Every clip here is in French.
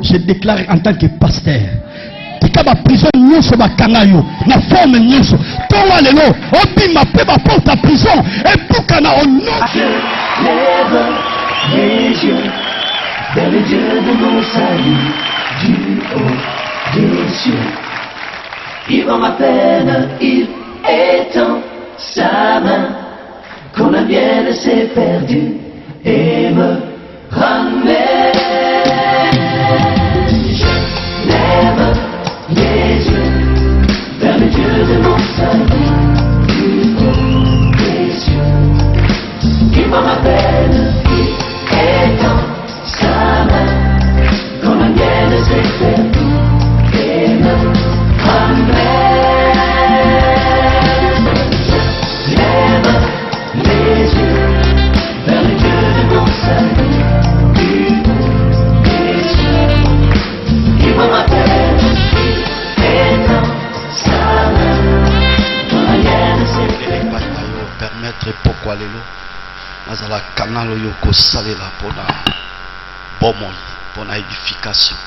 Je déclare en tant que pasteur. Tika ba prison nyonso ba kangayo na forme nyonso. Tonga lelo obima pe ba porte à prison et bukana au nom. Lève les yeux vers le Dieu de mon salut, du haut des cieux. Il voit ma peine, il étend sa main, quand la mienne s'est perdue et me ramène. Je lève les yeux vers le Dieu de mon salut, du haut des cieux. Il voit ma peine, il étend sa main, quand la mienne s'est perdue et me ramène. Lève les yeux vers le Dieu de mon salut, du haut des cieux. Il voit ma peine, il étend sa main, quand la mienne s'est perdue. Permettre pourquoi les lots. Nazala canal yoko salela pour la bomoi, pour la édification,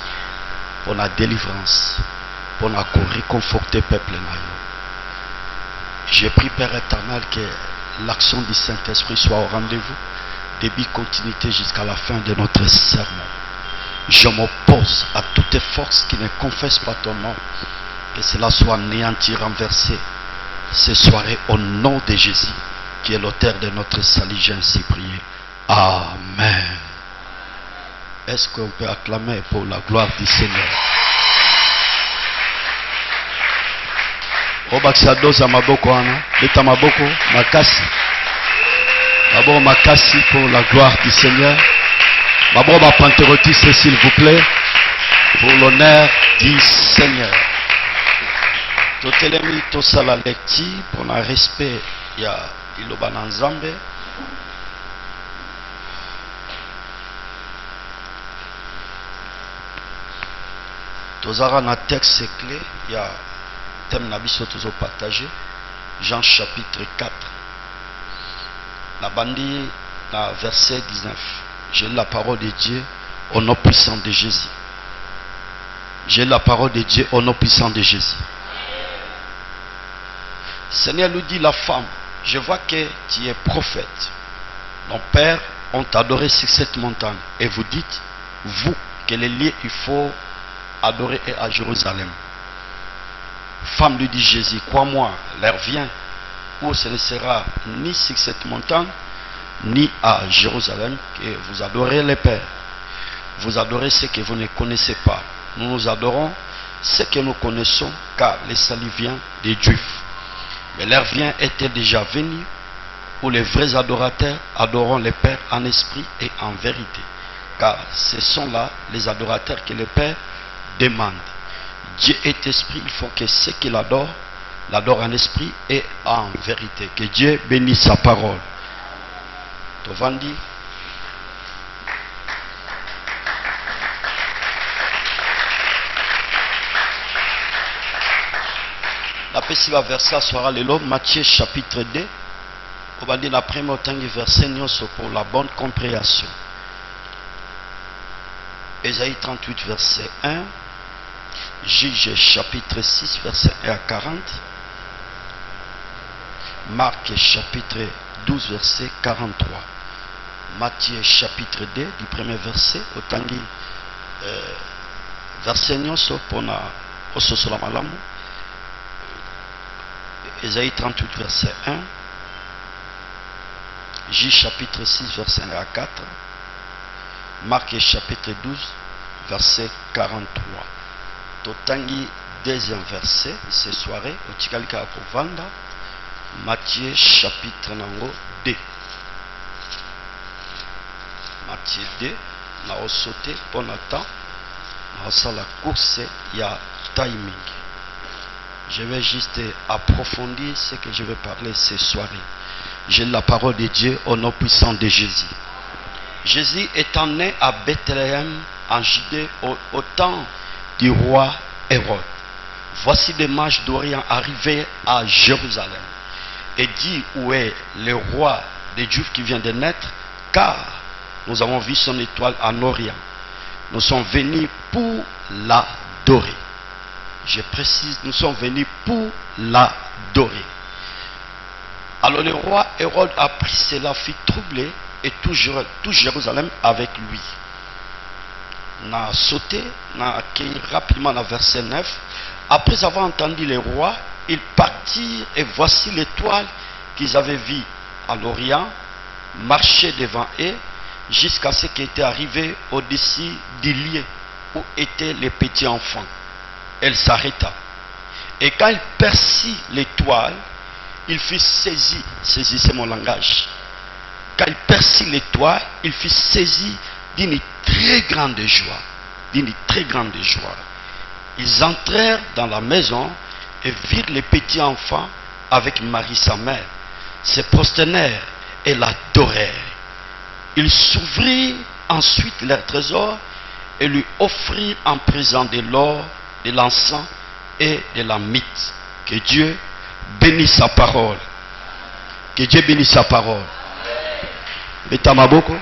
pour la délivrance, pour la réconforter peuple nayo. Je prie Père éternel que l'action du Saint-Esprit soit au rendez-vous, début continuité jusqu'à la fin de notre sermon. Je m'oppose à toutes les forces qui ne confessent pas ton nom, que cela soit anéanti, renversé ce soirée au nom de Jésus, qui est l'auteur de notre salut. J'ai ainsi prié. Amen. Est-ce qu'on peut acclamer pour la gloire du Seigneur? Obaxiadoza maboko ana, leta maboko makasi. D'abord makasi pour la gloire du Seigneur. D'abord ma pentérotiste s'il vous plaît, pour l'honneur du Seigneur. Totelemi tosala lecture pour le respect ya iloba na Nzambe. Tozara na texte clé, il y a thème na biso tozo partager Jean chapitre 4. La bandi na verset 19. J'ai la parole de Dieu au nom puissant de Jésus. J'ai la parole de Dieu au nom puissant de Jésus. Seigneur nous dit la femme, je vois que tu es prophète. Nos pères ont adoré sur cette montagne. Et vous dites, vous, que les lieux il faut adorer est à Jérusalem. Femme lui dit Jésus, crois-moi, l'heure vient où ce ne sera ni sur cette montagne, ni à Jérusalem que vous adorez les pères. Vous adorez ce que vous ne connaissez pas. Nous adorons ce que nous connaissons, car le salut vient des Juifs. Mais l'heure vient, est-elle déjà venue, où les vrais adorateurs adoreront les pères en esprit et en vérité. Car ce sont là les adorateurs que le Père demande. Dieu est esprit, il faut que ceux qui l'adorent en esprit et en vérité. Que Dieu bénisse sa parole. Tovandi. La pessiva verset sera le lot, Matthieu chapitre 2. On va dire la première verset pour la bonne compréhension. Ésaïe 38 verset 1. Juge chapitre 6 verset 1 à 40. Marc chapitre 12 verset 43. Matthieu chapitre 2 du premier verset. Otangi verset nyonso pona ososola malamu. Ésaïe 38 verset 1. J chapitre 6 verset 1 à 4. Marc chapitre 12 verset 43. Totangi deuxième verset ce soirée au Tikalika Kovanda. Matthieu chapitre 2. Matthieu 2 na osote pour temps na la course il y a timing. Je vais juste approfondir ce que je vais parler ce soir. J'ai la parole de Dieu au nom puissant de Jésus. Jésus étant né à Bethléem en Judée au temps du roi Hérode. Voici des mages d'Orient arrivés à Jérusalem et dit où est le roi des Juifs qui vient de naître, car nous avons vu son étoile en Orient nous sommes venus pour l'adorer. Je précise, nous sommes venus pour l'adorer. Alors le roi Hérode a pris cela, fit troubler et tout Jérusalem avec lui. On a sauté, on a accueilli rapidement le verset 9. Après avoir entendu les rois, ils partirent et voici l'étoile qu'ils avaient vue à l'Orient marcher devant eux jusqu'à ce qu'ils étaient arrivés au-dessus du lieu où étaient les petits enfants. Elle s'arrêta. Et quand il perçut l'étoile, il fut saisi. Saisissez mon langage. Quand il perçut l'étoile, il fut saisi d'une très grande joie. D'une très grande joie. Ils entrèrent dans la maison et virent les petits enfants avec Marie sa mère. Se prosternèrent et l'adorèrent. Ils s'ouvrirent ensuite leur trésor et lui offrirent en présent de l'or, de l'encens et de la myrrhe. Que Dieu bénisse sa parole. Que Dieu bénisse sa parole. Metamaboko.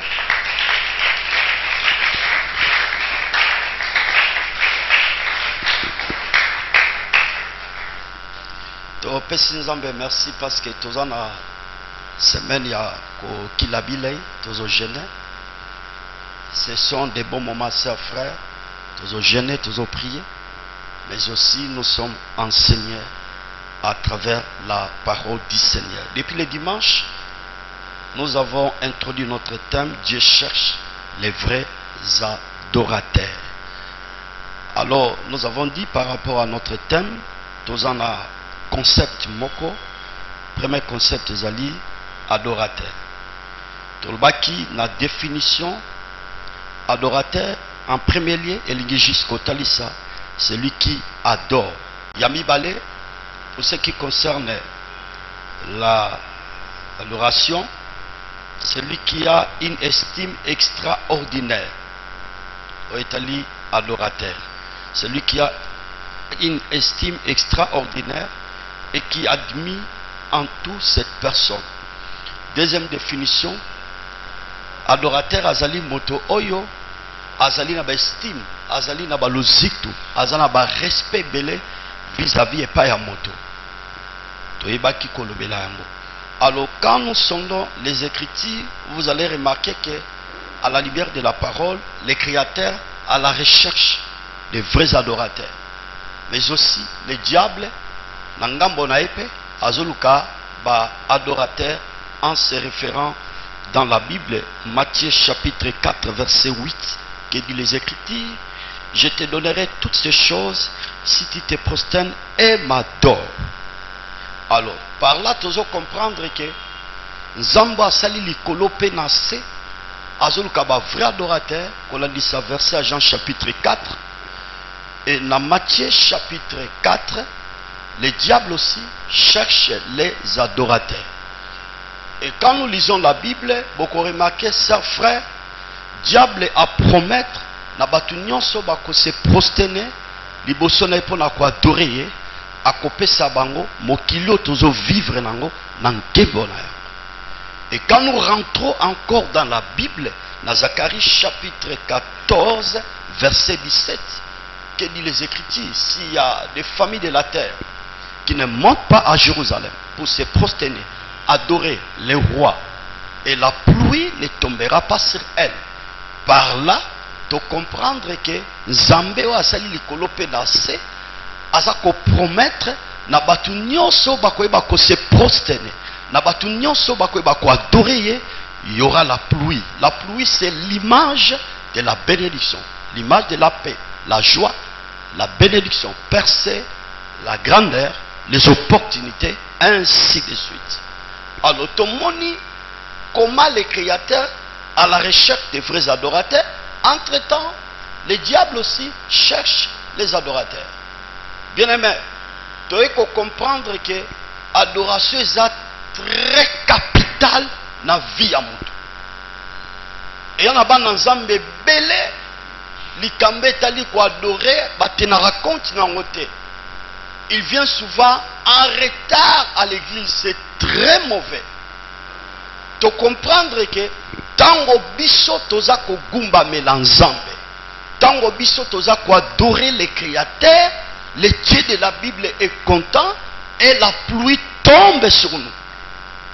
Merci parce que tous en a semaine il y a Kilabile, tous au jeûner. Ce sont des bons moments, sœurs, frères. Tous au jeûner, tous au prier. Mais aussi nous sommes enseignés à travers la parole du Seigneur. Depuis le dimanche, nous avons introduit notre thème. Dieu cherche les vrais adorateurs. Alors nous avons dit par rapport à notre thème, tous en a concept moko. Premier concept zali adorateur. Tolbaki na définition adorateur en premier lieu et jusqu'au talisa, celui qui adore. Yami Balé, pour ce qui concerne l'adoration, celui qui a une estime extraordinaire. Oetali adorateur. Celui qui a une estime extraordinaire et qui admire en tout cette personne. Deuxième définition, adorateur azali moto oyo, azali na ba estime, azali na ba lozitu, azali na ba respect belé vis-à-vis et pas ya moto. Toyebaki kolobela yango. Alors quand nous sondons les Écritures, vous allez remarquer que à la lumière de la parole, les créateurs à la recherche des vrais adorateurs. Mais aussi les diables nangambo na epe azoluka ba adorateur en se référant dans la Bible, Matthieu chapitre 4 verset 8, qui dit les Écritures, je te donnerai toutes ces choses si tu te prosternes et m'adores. Alors, par là, tu dois comprendre que Nzamba sali likolo pe nase azoluka ba vrai adorateur, qu'on a dit ça verset à Jean chapitre 4, et dans Matthieu chapitre 4, les diables aussi cherchent les adorateurs. Et quand nous lisons la Bible, beaucoup remarqué, ça frère, diable a promettre na batu nyonso bako se prosterner liboso na po na ko adorer akopesa bango mokilo tozo vivre nango na nkembo na yo. Et quand nous rentrons encore dans la Bible, dans Zacharie chapitre 14 verset 17, que dit les Écritures, s'il y a des familles de la terre qui ne montent pas à Jérusalem pour se prosterner, adorer les rois, et la pluie ne tombera pas sur elles. Par là, tu comprendre que Nzambe wa asali likolo pe nase azako promettre na batu nyonso bakoyeba ko se prosterner, na batu nyonso bakoyeba ko adorer, il y aura la pluie. La pluie c'est l'image de la bénédiction, l'image de la paix, la joie, la bénédiction, percée, la grandeur, les opportunités, ainsi de suite. Alors, Tomoni, comment les créateurs à la recherche des vrais adorateurs, entre-temps, les diables aussi cherchent les adorateurs. Bien aimé, tu dois comprendre que l'adoration est très capitale dans la vie à Moutou. Et il y en a dans Nzambe belé, likambe tali ko adorer, batena raconte na ngote. Il vient souvent en retard à l'église, c'est très mauvais. Tu comprendre que tango biso toza ko gumba melanzambe. Tango biso toza ko adorer le Créateur, le Dieu de la Bible est content et la pluie tombe sur nous.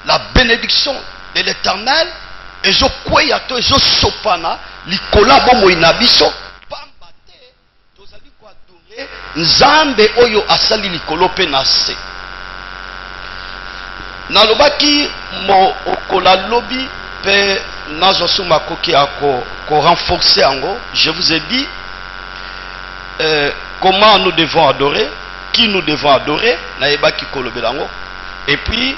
La bénédiction de l'Éternel et je crois to je sopana likola bomo inabiso pamba te tozali ko adorer nzambe oyo asali likolo pe na se. Nalobaki mo okola lobi pe nazo suma koki ako ko renforcer ango. Je vous ai dit comment nous devons adorer, qui nous devons adorer, na ebaki kolobelango. Et puis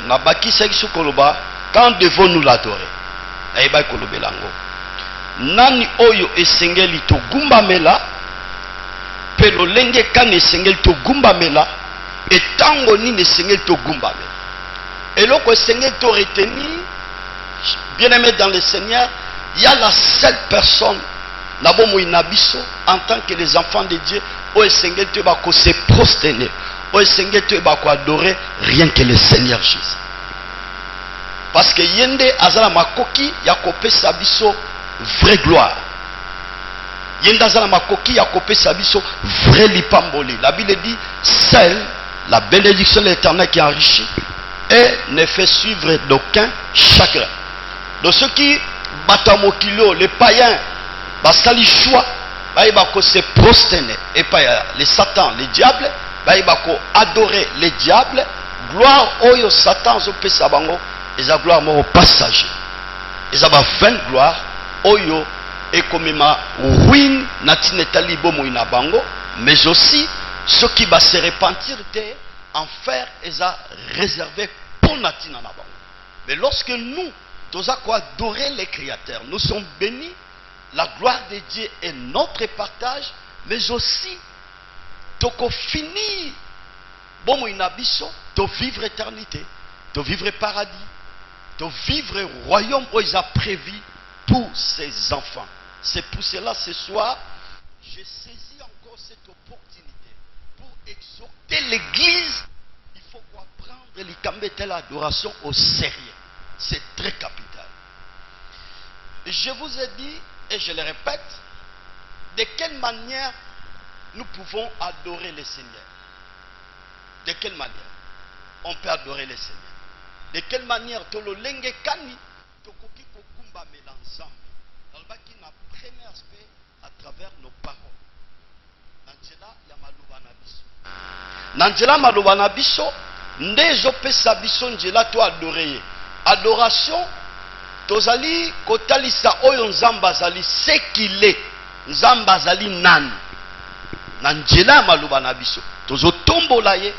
na baki seki koloba quand devons-nous l'adorer? Na ebaki kolobelango. Nani oyo esengeli to gumbamela pe lolenge kan esengeli to gumbamela et tango nini esengeli to gumbamela. Et loko esengeli to retenir, bien-aimé dans le Seigneur, il y a la seule personne là en tant que les enfants de Dieu où esengeli to bako se prosterner, où esengeli to bako adorer rien que le Seigneur Jésus. Parce que yende azala makoki ya kopesa biso vraie gloire. Yende azala makoki ya kopesa biso vrai lipamboli. La Bible dit seule la bénédiction de l'Éternel qui enrichit et ne fait suivre d'aucun chagrin. De ceux qui batamokilo, les païens, basali choix, baïbako se prosterner et pas les satans, les diables, baïbako adorer les diables, gloire oyo Satan zo pesa bango. Et gloire au passager. Et va 20 gloire oyo et comme ma ruine natinetali bomo inabango, mais aussi ceux qui va se repentir de enfer et a réservé pour natina nabango. Mais lorsque nous avons adoré les créateurs, nous sommes bénis, la gloire de Dieu est notre partage, mais aussi toko finir bomo inabiso de vivre éternité, de vivre paradis, de vivre le royaume où il a prévu pour ses enfants. C'est pour cela ce soir, j'ai saisi encore cette opportunité pour exhorter l'Église. Il faut prendre l'icambétel adoration au sérieux. C'est très capital. Je vous ai dit, et je le répète, de quelle manière nous pouvons adorer le Seigneur. De quelle manière on peut adorer le Seigneur. De quelle manière tolo lenge kani tokoki kokumba melanzambe. Nalbaki na premier aspect à travers nos paroles. Nanjela ya maluba na biso. Nanjela maluba na biso ndezo pesa biso njela to adorer. Adoration tozali kotalisa oyo nzamba zali ce qu'il est. Nzamba zali nani. Nanjela maluba na biso. Tozo tombola ye,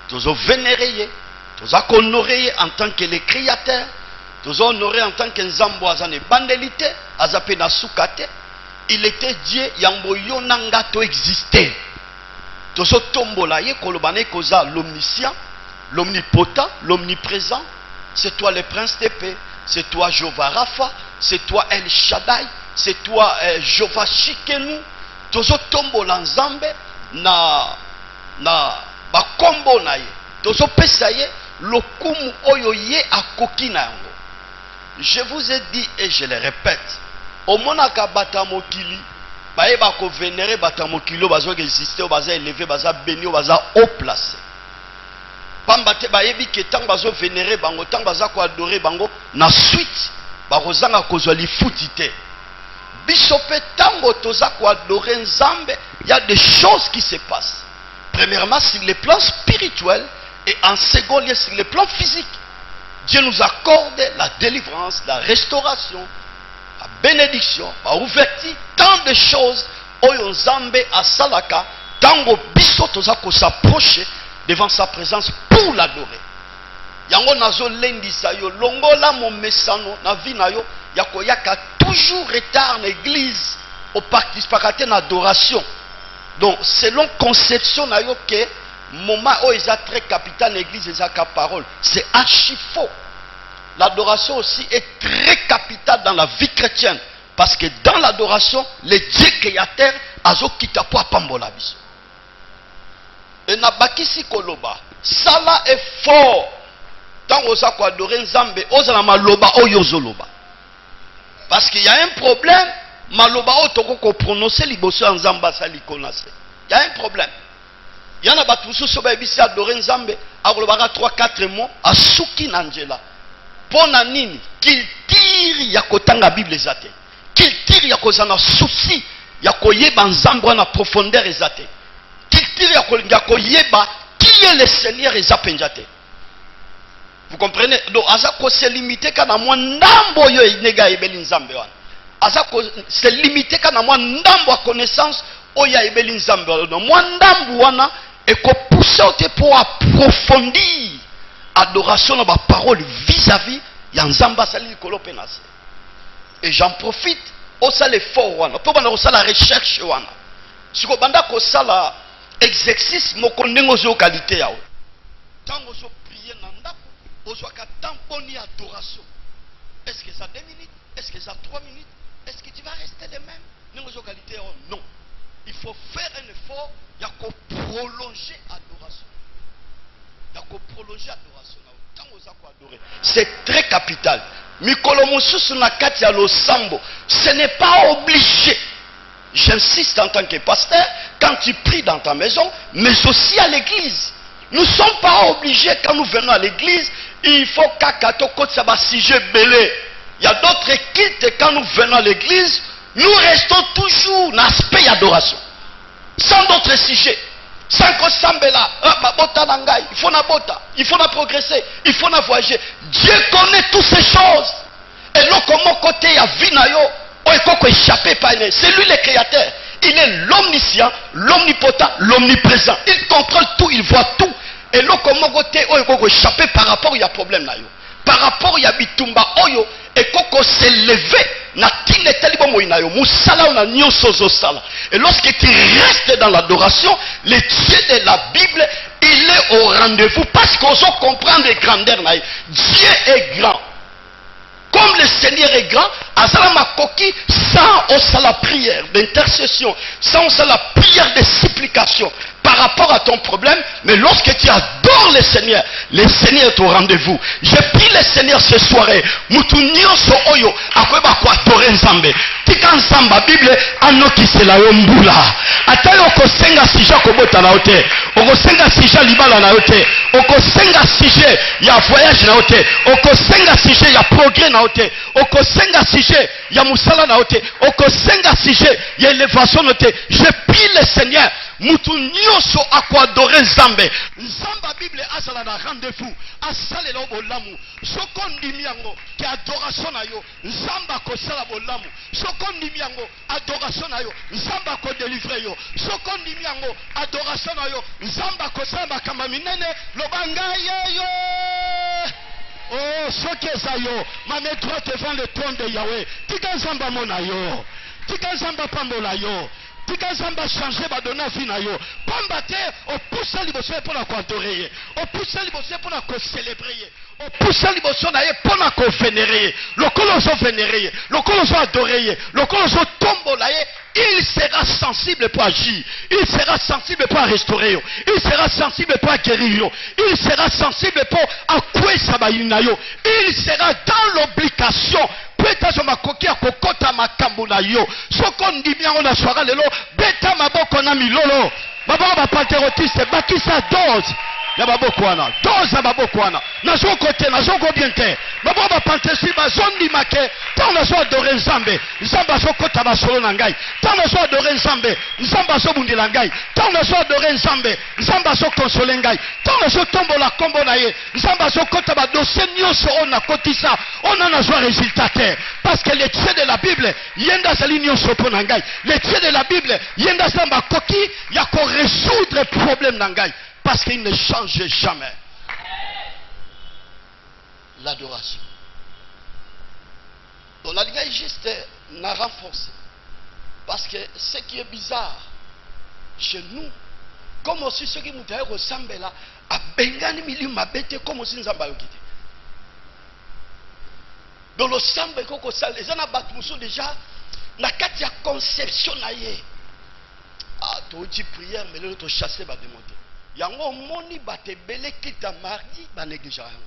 tozo vénérer ye. Nous avons honoré en tant que les créateurs, nous avons honoré en tant que Nzambo azane bandelité, azapé na soukate, il était Dieu yamboyo nangato existé. Nous avons tombola ye kolobane koza l'omniscient, l'omnipotent, l'omniprésent, c'est toi le prince de paix, c'est toi Jehovah Rapha, c'est toi El Shaddai, c'est toi Jehovah Shikenu. Nous avons tombola Nzambe na bakombo na ye. Nous avons pesaye lokumu oyo ye akoki na yango. Je vous ai dit et je le répète, au monaka batamokili baye bako vénérer batamokili bazo exister baza élevé baza béni baza haut placé. Pamba te baye bi ke tang bazo vénérer bango tang baza ko adorer bango na suite bakozanga kozwa lifutite. Bisope tango toza ko adorer Nzambe, il y a des choses qui se passent. Premièrement sur le plan spirituel. Et en second lieu, sur le plan physique, Dieu nous accorde la délivrance, la restauration, la bénédiction, la ouverture, tant de choses. Oyo Nzambe a salaka, tango biso toza ko s'approcher devant sa présence pour l'adorer. Yango nazo lendisa yo longola mo mesano na vie na yo yako yaka toujours retard l'église au participateur na adoration. Donc selon conception na yo que moment où ils ont très capital l'église ils ont parole, c'est archi faux. L'adoration aussi est très capitale dans la vie chrétienne parce que dans l'adoration le Dieu créateur azo kita po pambola biso. Et na bakisi koloba sala est fort tant oza ko adorer Nzambe oza na maloba oyo zoloba parce qu'il y a un problème maloba otoko ko prononcer liboso ya nzamba sali konase. Il y a un problème. Il y en a battu sur ba ebisi adorer nzambe akolobaka 3-4 mots asuki na njela. Pona nini kiltiri ya kotanga Bible ezate. Kiltiri ya kozana souci ya koyeba nzambe na profondeur ezate. Kiltiri ya koyeba qui est le Seigneur ezapenjate. Vous comprenez? Donc asa ko se limiter kana mwa ndambo yo inega ebeli nzambe wana. Asa ko se limiter kana mwa ndambo a connaissance oya ebeli nzambe wana. Mwa ndambo wana et qu'on pousse pour approfondir adoration dans ma parole vis-à-vis Yanzamba Sali Kolopenase. Et j'en profite au sale effort wana pour bana la recherche wana. Si ko banda ko sala exercice moko ndenge zo qualité yao. Tango zo prier na ndako ozwa ka tamponi adoration. Est-ce que ça 2 minutes? Est-ce que ça 3 minutes? Est-ce que tu vas rester le même? Ndenge zo qualité yao? Non. Il faut faire un effort. Il y a qu'à prolonger l'adoration. Il y a qu'à prolonger l'adoration. C'est très capital. Mikolomosus Nakatia lo Sambo. Ce n'est pas obligé. J'insiste en tant que pasteur, quand tu pries dans ta maison, mais aussi à l'église. Nous ne sommes pas obligés, quand nous venons à l'église, il faut qu'Akato Kotsaba sujet belé. Il y a d'autres cultes, quand nous venons à l'église, nous restons toujours dans l'aspect d'adoration. Sans d'autres sujets. Sans que Sambela, il faut na bota, il faut na progresser, il faut na voyager. Dieu connaît toutes ces choses. Et là, comment côté il y a Vinayo, c'est lui le créateur. Il est l'omniscient, l'omnipotent, l'omniprésent. Il contrôle tout, il voit tout. Et là, comment côté il faut échapper par rapport il y a problème là. Par rapport il y a bitumba oyo et koko s'élever na tine talibo moinayo musala na nyoso sala. Et lorsque tu restes dans l'adoration, le Dieu de la Bible, il est au rendez-vous parce qu'on se comprend les grandeurs na. Dieu est grand. Comme le Seigneur est grand, azala makoki sans la prière d'intercession, sans la prière de supplication par rapport à ton problème, mais lorsque tu adores le Seigneur est au rendez-vous. Je prie le Seigneur ce soirée. Mutunio so oyo akweba kwa adorer nzambe. Tika nzamba Bible anoki sela yombula. Atayo kosenga sija kobota na ote. Okosenga sija libala na ote. Okosenga sije ya voyage na ote. Okosenga sije ya progrès na ote. Okosenga sije ya musala na ote. Okosenga sije ya élévation na ote. Je prie le Seigneur. Mutu nyoso akwa adorer nzambe. Nzamba Bible asala na rendez-vous. Asale la bolamu. Soko ndimi yango ke adoration na yo. Nzamba ko sala bolamu. Soko ndimi yango adoration na yo. Nzamba ko délivrer yo. Soko ndimi yango adoration na yo. Nzamba ko sala makamba minene lobanga yo. Oh, ce que ça yo, ma main droite devant le trône de Yahweh. Tika nzamba mona yo. Tika nzamba pambola yo. Tika nzamba changer ba donner vie na yo. Pambate o poussa liboso pour la adorer. O poussa liboso pour la célébrer. O poussa liboso na ye pour la vénérer. Le colosso vénérer, le colosso adorer, le colosso tombola ye. Il sera sensible pour agir. Il sera sensible pour restaurer. Il sera sensible pour guérir. Il sera sensible pour accueillir sa bayinayo. Il sera dans l'obligation. Peut-être makoki akokota makambo na yo. Soko ndimi yango na soara lelo beta maboko na milolo. Baba ba patriotistes bakisa dose. Ya baboko wana. Dose ya baboko wana. Na zo côté na zo go bien te. Baba ba patriotistes ba zondi make. Tant na zo adorer Nzambe. Nzamba zo kota ba solo na ngai. Tant na zo adorer Nzambe. Nzamba zo bundila ngai. Tant na zo adorer Nzambe. Nzamba zo consoler ngai. Tant na zo tombola kombo na ye. Nzamba zo kota ba dossier nyoso ona kotisa. On en a joué résultat. Parce que le Dieu de la Bible, yenda sali nyoso po na ngai. Le Dieu de la Bible, yenda samba koki ya ko résoudre problème na ngai. Parce qu'il ne change jamais. L'adoration. Donc la ligne juste n'a renforcé. Parce que ce qui est bizarre chez nous, comme aussi ceux qui nous ressemblent là, à Bengani Milima Bete, comme aussi Nzamba Yokite. Donc le Samba Koko Sal, les gens ont déjà la katia conception naïe. Ah, tu dis prière, mais l'autre chasser va démonter. Yango moni bate belé kita mardi, ba négligera yango.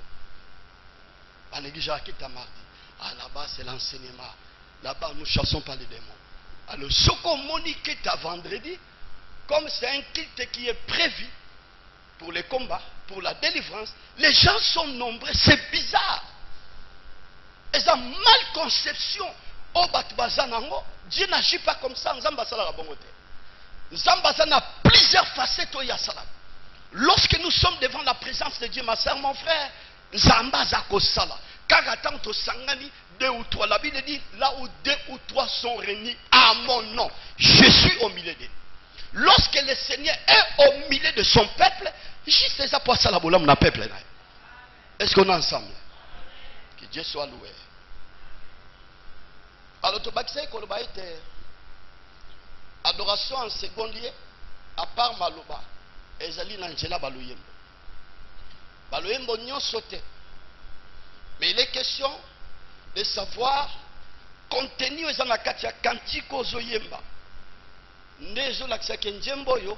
Ba négligera kita mardi. Ah là-bas c'est l'enseignement. Là-bas nous chassons pas les démons. Alors, ce qu'on monique à vendredi, comme c'est un culte qui est prévu pour les combats, pour la délivrance, les gens sont nombreux, c'est bizarre. Ils ont mal conception. Dieu n'agit pas comme ça. Nzambazana a plusieurs facettes. Lorsque nous sommes devant la présence de Dieu, ma soeur, mon frère, Nzambaza kosala. Kagatant to sangani, 2 ou 3. La Bible dit, là où 2 ou 3 sont réunis à mon nom, je suis au milieu d'eux. Lorsque le Seigneur est au milieu de son peuple, juste ça pour ça la bolam na peuple. Est-ce qu'on est ensemble? Que Dieu soit loué. Alors, tu vas dire adoration en second lieu, à part Maloba, Ezali Nangela Baloyembo. Baloyembo n'y a sauté. Mais il est question de savoir contenu dans la katia kantiko zoyemba. Nezo la kisa kenjembo yo,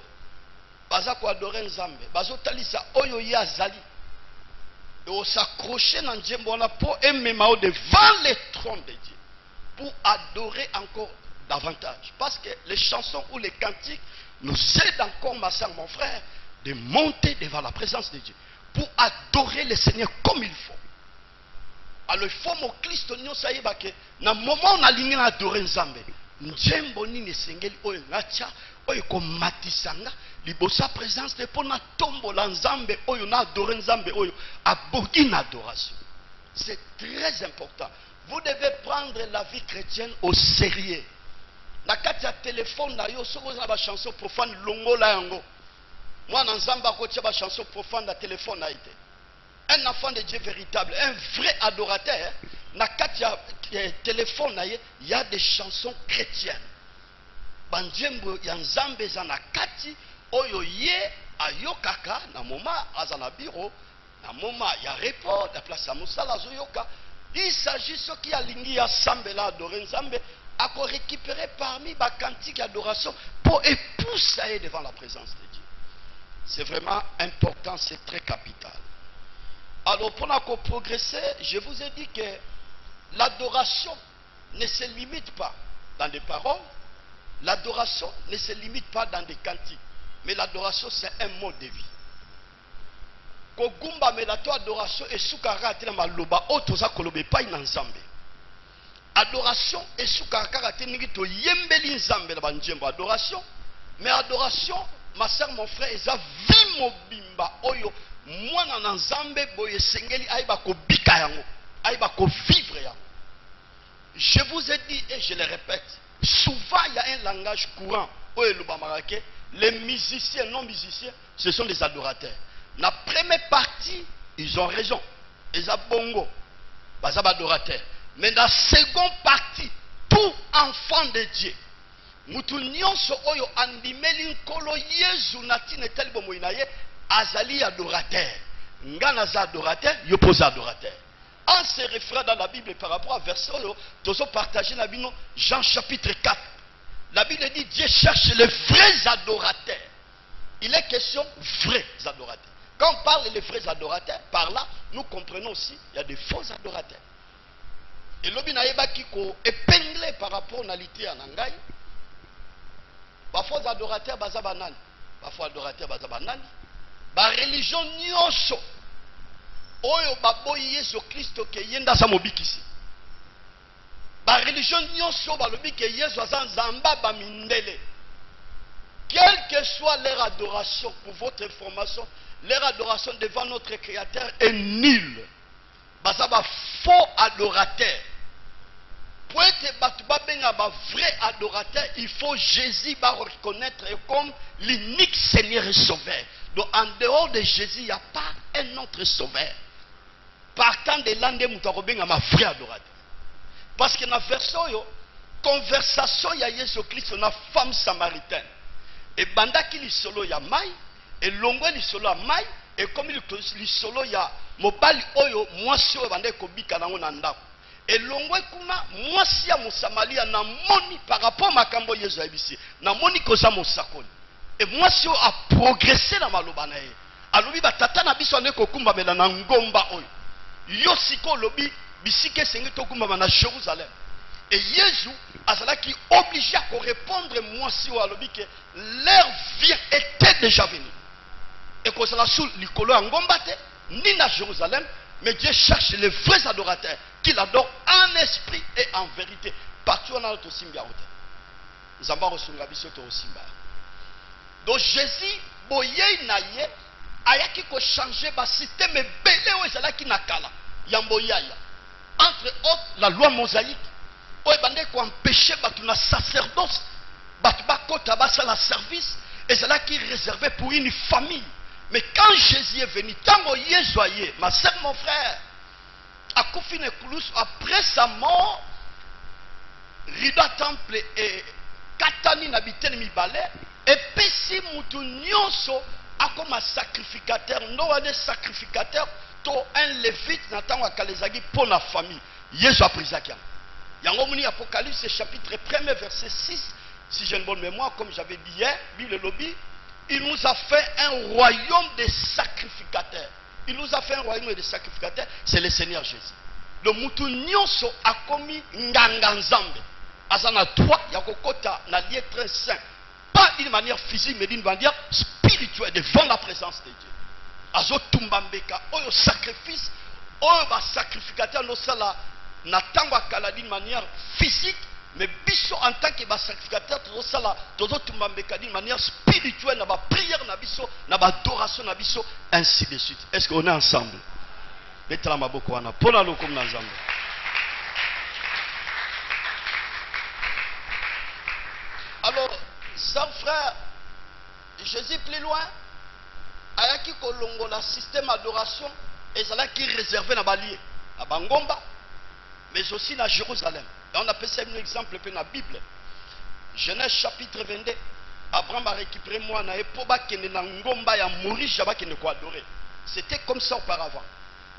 baza ko adorer Nzambe, bazo talisa oyo ya zali. Et on s'accrocher dans Njembo na po emema devant les trônes de Dieu pour adorer encore davantage. Parce que les chansons ou les cantiques nous aident encore, ma soeur, mon frère, de monter devant la présence de Dieu pour adorer le Seigneur comme il faut. Alors il faut mon Christ nous sache que dans le moment où on a ligné à adorer Nzambe, Njembo ni nesengeli oyo ngacha oyo ko matisanga libosa présence de pona tombo la Nzambe oyo na adorer Nzambe oyo abogi na adoration. C'est très important. Vous devez prendre la vie chrétienne au sérieux. Na kati ya téléphone na yo soko na ba chanson profane longo la yango. Moi na Nzamba ko tia ba chanson profane na téléphone na ite. Un enfant de Dieu véritable, un vrai adorateur, na kati ya téléphone na ye, il y a des chansons chrétiennes. Banjembo ya Nzambe za na kati oyo ye ayokaka na moma azana biro, na moma ya report la place à Moussala zoyoka. Il s'agit de ceux qui a lingi à Sambela adorer Nzambe à récupérer parmi les cantiques d'adoration pour épouser devant la présence de Dieu. C'est vraiment important, c'est très capital. Alors pour progresser, je vous ai dit que l'adoration ne se limite pas dans des paroles, l'adoration ne se limite pas dans des cantiques, mais l'adoration c'est un mode de vie. Kogumba melato adoration et soukara tina maloba otoza kolobe pai na Nzambe. Adoration et soukara tina ngito yembeli Nzambe na banjembo adoration, mais adoration ma soeur mon frère eza vi mobimba oyo mwana na Nzambe boye sengeli aiba ko bika yango, aiba ko vivre yango. Je vous ai dit et je le répète, souvent il y a un langage courant oyo lubamarake, les musiciens non musiciens, ce sont des adorateurs. La première partie, ils ont raison. Ils ont bongo. Ils ont adorateur. Mais dans la seconde partie, tout enfant de Dieu, mutu nyonso oyo andimeli nkolo Yesu natine talibo moinaye azali adorateur. Ngana za adorateur, yo pose adorateur. En se référant dans la Bible par rapport à verset oyo, tozo partager na bino Jean chapitre 4. La Bible dit Dieu cherche les vrais adorateurs. Il est question vrais adorateurs. Quand on parle des vrais adorateurs, par là, nous comprenons aussi qu'il y a des faux adorateurs. Et l'obinaïba qui est épinglé par rapport à l'alité en Angaï. Parfois, adorateurs, bazabanani. Parfois, adorateurs, bazabanani. La religion nyonso. Oyo baboyi Yesu Christo ke yenda sa mobikisi. La religion nyonso balobi ke Yesu azan zamba ba mindele. Quelle que soit leur adoration, pour votre information, leur adoration devant notre Créateur est nulle. Basaba faux adorateur. Pour être vrai adorateur, il faut Jésus reconnaître comme l'unique Seigneur et Sauveur. Donc en dehors de Jésus, il n'y a pas un autre Sauveur. Partant de l'ande mutarobenga ma vrai adorateur. Parce que dans la version, conversation, il y a Jésus Christ, une femme samaritaine. Et bandaki li solo ya mai, et longwe li solo ya mai, et comme li solo ya mobali oyo, mwasi oyo bande kobika nango na ndako. Et longwe kuna, mwasi ya Mosamalia na moni par rapport à makambo Yesu abisi, na moni koza mosakoli. Et mwasi oyo a progressé na maloba na ye. Alobi ba tata na biso ane kokumba mela na ngomba oyo. Yo siko lobi bisike sengi tokumba na Jérusalem. Et Jésus, qui obligé à répondre, moi si ou alobi que leur vie était déjà venue. Et que cela sous l'icolo en Gombate, ni à Jérusalem, mais Dieu cherche les vrais adorateurs qui l'adorent en esprit et en vérité. Partout on a notre Simba. Zamba Rosunga Bisoto Simba. Donc Jésus, boye naye, ayaki ko changer ba système belé ou ezalaki nakala. Yamboyaya. Entre autres, la loi mosaïque. Oye bande ko empêcher batu na sacerdoce. Batu ba kota ba la service. Et c'est là qui est réservé pour une famille. Mais quand Jésus est venu, tango yezoye, ma soeur, mon frère, à Koufine Koulous, après sa mort, Rida Temple et Katani n'habitaient Mibale, et Pessi Moutou Nyonso, a comme un sacrificateur, non un sacrificateur, to un lévite, n'attend à Kalezagi pour la famille. Yezo a pris Zakiam. Yangomuni Apocalypse, chapitre 1er, verset 6, si j'ai une bonne mémoire, comme j'avais dit hier, le lobby. Il nous a fait un royaume de sacrificateurs. Il nous a fait un royaume de sacrificateurs. C'est le Seigneur Jésus. Le Moutou Nyonso a commis Nganganzambe. Azana toi, Yakokota, n'a lié très saint. Pas d'une manière physique, mais d'une manière spirituelle, devant la présence de Dieu. Azo Tumbambeka, Oyo sacrifice, Oyo sacrificateur, non sala, n'a tangwa kala d'une manière physique. Mais biso en tant que sacrificateur, d'une manière spirituelle, na prière, na biso, na adoration, na biso, ainsi de suite. Est-ce qu'on est ensemble? Alors, sans frère, Jésus plus loin, ayaki kolongo la système d'adoration, et ça là qui est réservé na balié, à Bangomba, mais aussi à Jérusalem. Et on appelle ça un exemple dans la Bible. Genèse chapitre 22. Abraham a récupéré moi na epoba kene na ngomba ya mourir jaba kene ko adorer. C'était comme ça auparavant.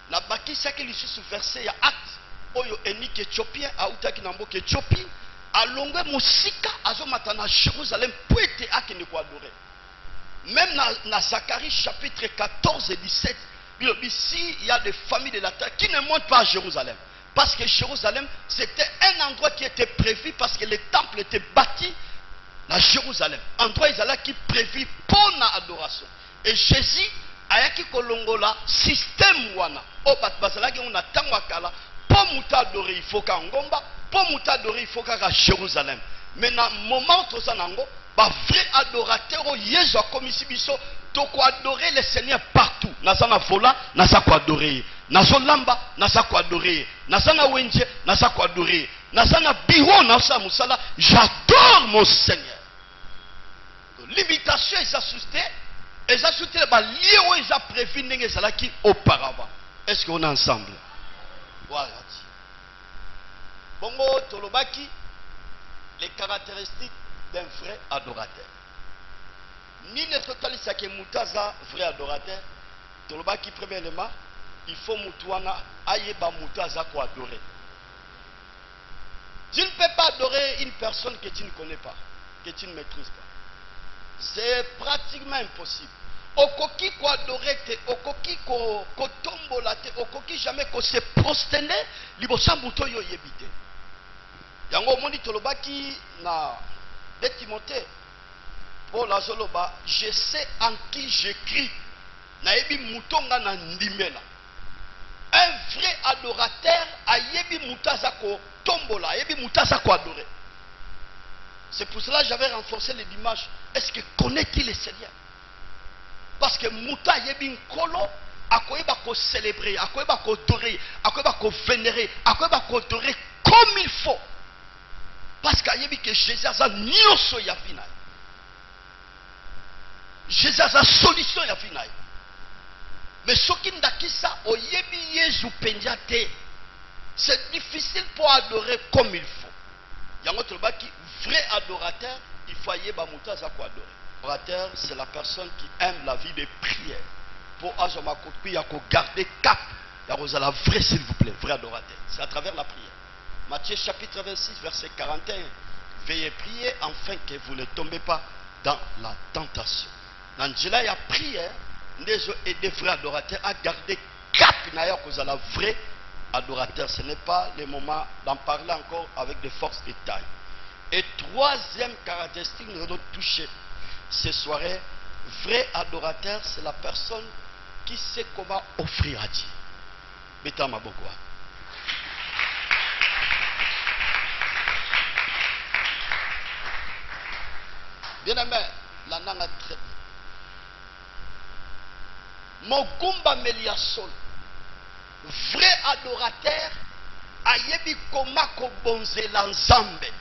Na baki ça que lui sous verset ya acte oyo enik éthiopien a utaki na mboka Éthiopie alongwe musika azomata na Jérusalem pour être akene ko adorer. Même na Zacharie chapitre 14 et 17, ici il y a des familles de la terre qui ne montent pas à Jérusalem. Parce que Jérusalem, c'était un endroit qui était prévu parce que le temple était bâti à Jérusalem. Endroit qui prévu pour l'adoration. Et Jésus a dit que le système wana au batbasalaki on attend wakala pour muta adorer il faut qu'à Ngomba, pour muta adorer il faut qu'à Jérusalem. Mais dans le moment où ça nango, ba vrai adorateur au Yesu comme ici biso to ko adorer le Seigneur partout. Nazana vola, nasa ko adorer. Nazo lamba, nasa ko adorer. Nazana wenje, nasa ko adorer. Nazana bureau, nasa musala, j'adore mon Seigneur. L'imitation est assustée. Et ça soutient les liés où ils ont prévu n'engagé cela qui auparavant. Est-ce qu'on est ensemble? Voilà. Bongo Tolobaki, les caractéristiques d'un vrai adorateur. Ni ne totalise que Moutaza, vrai adorateur. Tolobaki, premièrement, il faut Moutouana, Ayeba Moutaza pour adorer. Tu ne peux pas adorer une personne que tu ne connais pas, que tu ne maîtrises pas. C'est pratiquement impossible. Okoki ko adorer te, okoki ko tombola te, okoki jamais ko se prosterner, libosa muto yo yebite. Yango moni tolobaki na de Timothée. Paul azoloba, je sais en qui j'écris. Na yebi mutonga na ndimela. Un vrai adorateur a yebi mutaza ko tombola, a yebi mutaza ko adorer. C'est pour cela que j'avais renforcé le dimanche. Est-ce que connaît-il le Seigneur? Parce que Mouta Yebin Kolo, à quoi il va célébrer, à quoi il va adorer, à quoi il va vénérer, à quoi il va adorer comme il faut. Parce qu'il y a que Jésus a nyoso ya finai. Jésus a solution ya finai. Mais ce qui n'a pas ça, au yebi Yesu penjate, c'est difficile pour adorer comme il faut. Il y a un autre qui vrai adorateur, il faut y avoir Moutaza pour adorer. Adorateur, c'est la personne qui aime la vie de prière. Pour il y a garder cap. Il y a la vraie, s'il vous plaît, vrai adorateur. C'est à travers la prière. Matthieu chapitre 26, verset 41. Veuillez prier afin que vous ne tombez pas dans la tentation. Dans Angela, il y a prière. Des vrais adorateurs à garder cap. Il y a la vraie adorateur. Ce n'est pas le moment d'en parler encore avec de forces détails. Et troisième caractéristique, nous allons toucher ce soir. Vrai adorateur, c'est la personne qui sait comment offrir à Dieu. Beta Mabokwa. Bien aimé, la nana très bien. Mogumba Meliasol, vrai adorateur, ayebi koma ko bonzela nzambe.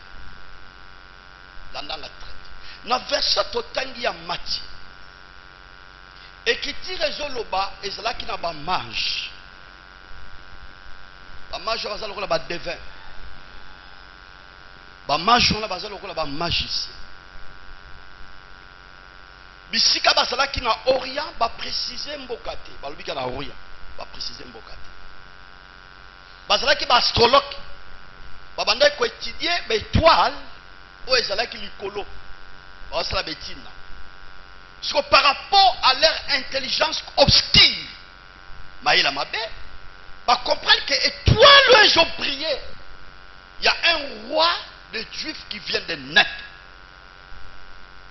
La nana très bien. Na verset totangi ya Mati. Et qui tire zoloba, et c'est là qui n'a pas mage. La mage, on a ba devin. Ba mage, on a ba magicien. Bisika basala qui na orient ba préciser mbokate ba lobi ka na orient ba préciser mbokate basala qui ba astrologue ba banda ko étudier ba étoile o ezala qui likolo ba sala betina parce que par rapport à leur intelligence obscure maïla mabe ba comprendre que étoile ils ont prié. Il y a un roi de juifs qui vient de naître.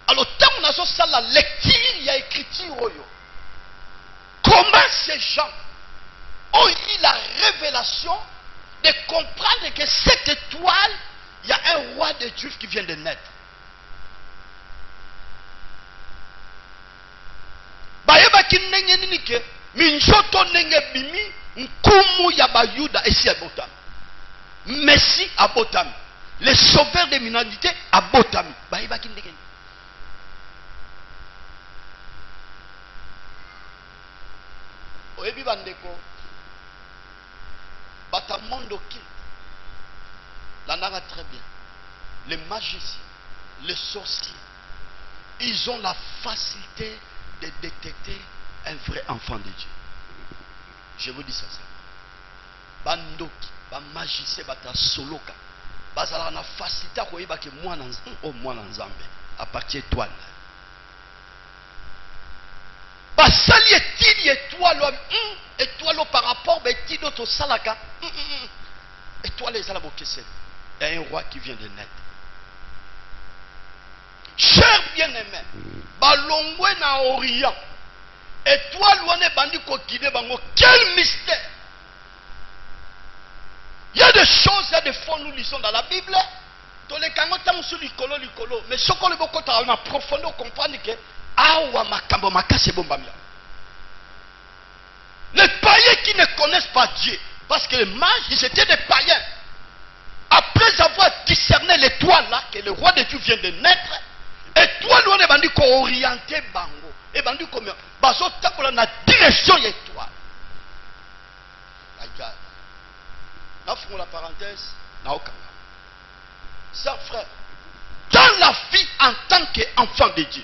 Alors, tant qu'on a ça, la lecture, il y a écriture. Comment ces gens ont eu la révélation de comprendre que cette étoile, il y a un roi des Juifs qui vient de naître. Bayeba kinenge ninike, minjoto nenge bimi, nkumu ya bayuda esi abotam. Messi abotam. Les sauveurs de l'humanité abotam. Bayeba kinenge. Oyebi bandeko batamondoki la nana très bien. Les magiciens, les sorciers, ils ont la facilité de détecter un vrai enfant de Dieu. Je vous dis ça. Bandoki, ba magicien, bata soloka, bazala na facilité à koyeba ke mwana nzambe à partir de toi. Basali est-il étoile par rapport à étoile d'autres salaka étoile les alabokese. Il y a un roi qui vient de naître. Cher bien-aimé, balongwe na orient. Étoile wane bandi ko guider bango. Quel mystère! Il y a des choses, il y a des fonds, nous lisons dans la Bible. Dans les kangotam sur l'icolo. Mais ce qu'on a en profondeur, comprendre que awa makambo makase bombamia. Les païens qui ne connaissent pas Dieu, parce que les mages, ils étaient des païens. Après avoir discerné l'étoile là, que le roi de Dieu vient de naître, étoile on est bandu ko orienté bango. Et bandu comme baso tapola na direction étoile. Regarde. Là, faisons la parenthèse. Ça, frère, dans la vie en tant qu'enfant de Dieu,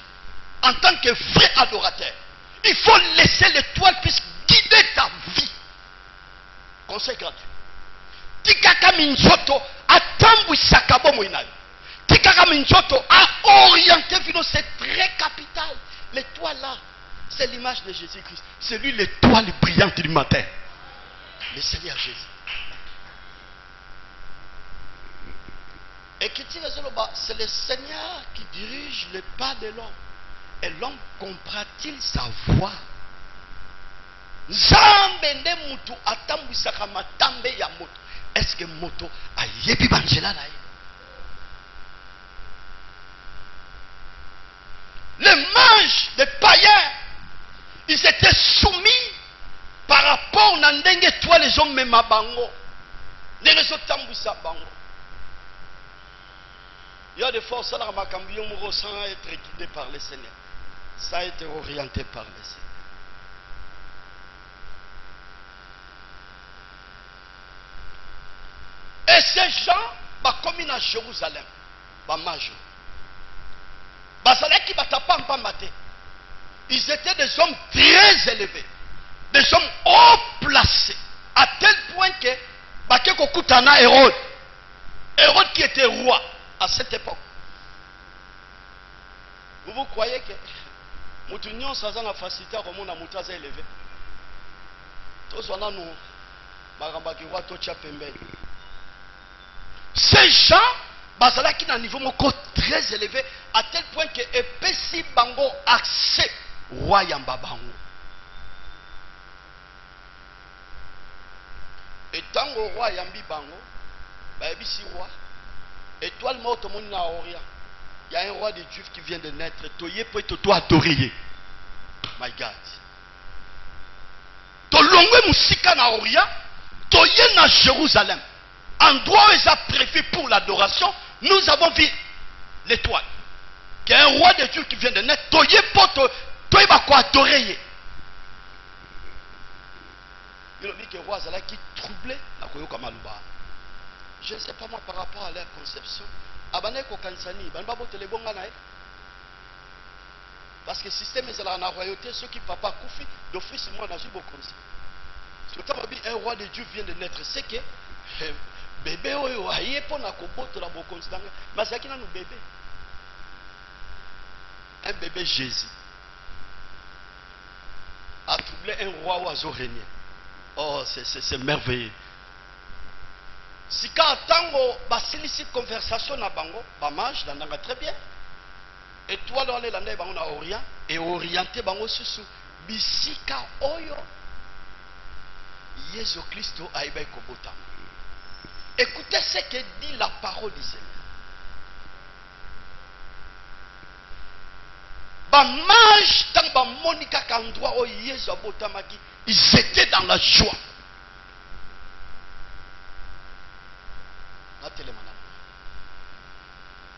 en tant que vrai adorateur, il faut laisser l'étoile puisse guider ta vie. Conseil gratuit. Tikaka minjoto atambu sakabo moinayo. Tikaka minjoto a orienté vino, c'est très capital. L'étoile là, c'est l'image de Jésus-Christ. C'est lui l'étoile brillante du matin. Le Seigneur Jésus. Et qui tire c'est le Seigneur qui dirige les pas de l'homme. Et l'homme comprend-il sa voix? Zambende mutu atambwisaka matambe ya moto. Est-ce que moto a yebi banjela na ye? Les mages des païens, ils étaient soumis par rapport à ndenge toi les hommes même bango. Ndenge so tambwisa bango. Il y a des fois ça la makambiyo muro sans être guidé par le Seigneur. Ça a été orienté par le Seigneur. Et ces gens, comme à Jérusalem, ils étaient des hommes très élevés, des hommes haut placés, à tel point que Hérode qui était roi à cette époque. Vous croyez que Moutounion, ça a la facilité à remonter à Moutaza élevé? Tous on a nous. Ces gens, bazala qui n'a niveau moko très élevé, à tel point que epesi bango accès roi yamba bango. Et tant que roi yambi bango, bah ebisi roi. Étoile morte au monde na Orient. Il y a un roi des Juifs qui vient de naître. Toye peut toi adorer. My God. Tolongwe musika na Orient. Toye na Jérusalem. Endroit où ils ont prévu pour l'adoration. Nous avons vu l'étoile. Il y a un roi des Juifs qui vient de naître. Toye peut toi va quoi adorer. Il a dit que le roi Zala qui troublait la koyoka maluba. Je ne sais pas moi par rapport à leur conception. Parce que le système est dans la royauté, ceux qui papa koufi, d'office moi n'a pas comme ça. Un roi de Dieu vient de naître, c'est que bébé oyo aye pona koboto la bokonzi danga, mazaki na nous bébé. Un bébé Jésus a troublé un roi oiseau régné. Oh, c'est merveilleux. Si quand tango basilisi conversation na bango ba mage dandanga très bien et toi dans les landais bango na orient et orienté bango susu bisika oyo Jésus Christ aiba kobota. Écoutez ce que dit la parole du Seigneur. Ba mage tant ba monika kandwa o Jésus abotamaki, ils étaient dans la joie.